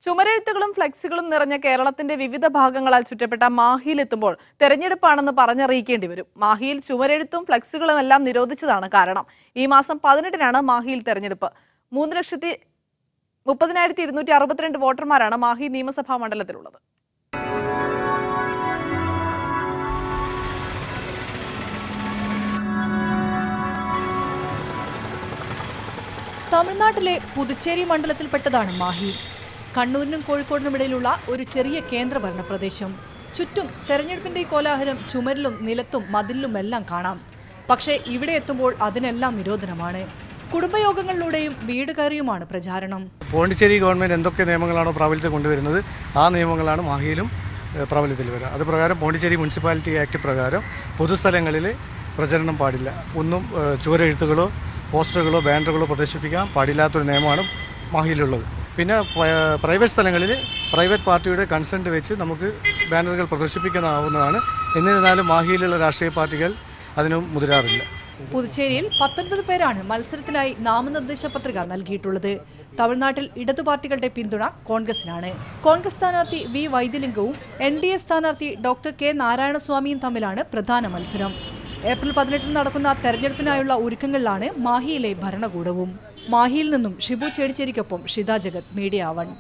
ചുമരെഴുത്തുകളും ഫ്ലെക്സുകളും നിറഞ്ഞ കേരളത്തിന്റെ വിവിധ ഭാഗങ്ങളാൽ ചുറ്റപ്പെട്ട മാഹിയിലെത്തുമ്പോൾ തെരഞ്ഞെടുപ്പാണെന്ന് പറഞ്ഞറിയിക്കേണ്ടി വരും. മാഹിയിൽ ചുമരെഴുത്തും ഫ്ലെക്സുകളും എല്ലാം നിരോധിച്ചതാണ് കാരണം. ഈ മാസം 18-നാണ് മാഹിയിൽ തെരഞ്ഞെടുപ്പ്. 3,30,262 വോട്ടർമാരാണ് മാഹി നിയമസഭാ മണ്ഡലത്തിലുള്ളത്. തമിഴ്നാട്ടിലെ പുതുച്ചേരി മണ്ഡലത്തിൽപ്പെട്ടതാണ് മാഹി. കണ്ണൂരിനും കോഴിക്കോടിനും ഇടയിലുള്ള ഒരു ചെറിയ കേന്ദ്രഭരണ പ്രദേശം. ചുറ്റും തെരഞ്ഞെടുപ്പിന്റെ കോലാഹലം ചുമരിലും നിലത്തും മതിലിലുമെല്ലാം കാണാം. പക്ഷേ ഇവിടെ എത്തുമ്പോൾ അതിനെല്ലാം നിരോധനമാണ്. കുടുംബയോഗങ്ങളിലൂടെയും വീട് കയറിയുമാണ് പ്രചാരണം. പോണ്ടിച്ചേരി ഗവൺമെന്റ് എന്തൊക്കെ നിയമങ്ങളാണോ പ്രാബല്യത്തിൽ കൊണ്ടുവരുന്നത് ആ നിയമങ്ങളാണ് മാഹിയിലും പ്രാബല്യത്തിൽ വരിക. അത് പ്രകാരം പോണ്ടിച്ചേരി മുനിസിപ്പാലിറ്റി ആക്ട് പ്രകാരം പൊതുസ്ഥലങ്ങളിൽ പ്രചരണം പാടില്ല. ഒന്നും ചുവരെഴുത്തുകളോ പോസ്റ്ററുകളോ ബാനറുകളോ പ്രദർശിപ്പിക്കാൻ പാടില്ലാത്തൊരു നിയമമാണ് മാഹിയിലുള്ളത്. പിന്നെ പ്രൈവറ്റ് സ്ഥലങ്ങളിൽ പ്രൈവറ്റ് പാർട്ടിയുടെ കൺസെൻറ്റ് വെച്ച് നമുക്ക് ബാനറുകൾ പ്രദർശിപ്പിക്കാനാവുന്നതാണ്. എന്നിരുന്നാലും മാഹിയിലുള്ള രാഷ്ട്രീയ പാർട്ടികൾ അതിനും മുതിരാറില്ല. പുതുച്ചേരിയിൽ 19 പേരാണ് മത്സരത്തിനായി നാമനിർദ്ദേശ പത്രിക നൽകിയിട്ടുള്ളത്. തമിഴ്നാട്ടിൽ ഇടതു പാർട്ടികളുടെ പിന്തുണ കോൺഗ്രസിനാണ്. കോൺഗ്രസ് സ്ഥാനാർത്ഥി വി വൈദ്യലിംഗവും NDA സ്ഥാനാർത്ഥി ഡോക്ടർ കെ നാരായണസ്വാമിയും തമ്മിലാണ് പ്രധാന മത്സരം. ഏപ്രിൽ 18-ന് നടക്കുന്ന തെരഞ്ഞെടുപ്പിനായുള്ള ഒരുക്കങ്ങളിലാണ് മാഹിയിലെ ഭരണകൂടവും. മാഹിയിൽ നിന്നും ഷിബു ചേടിച്ചേരിക്കൊപ്പം ഷിത ജഗത്, മീഡിയ 1.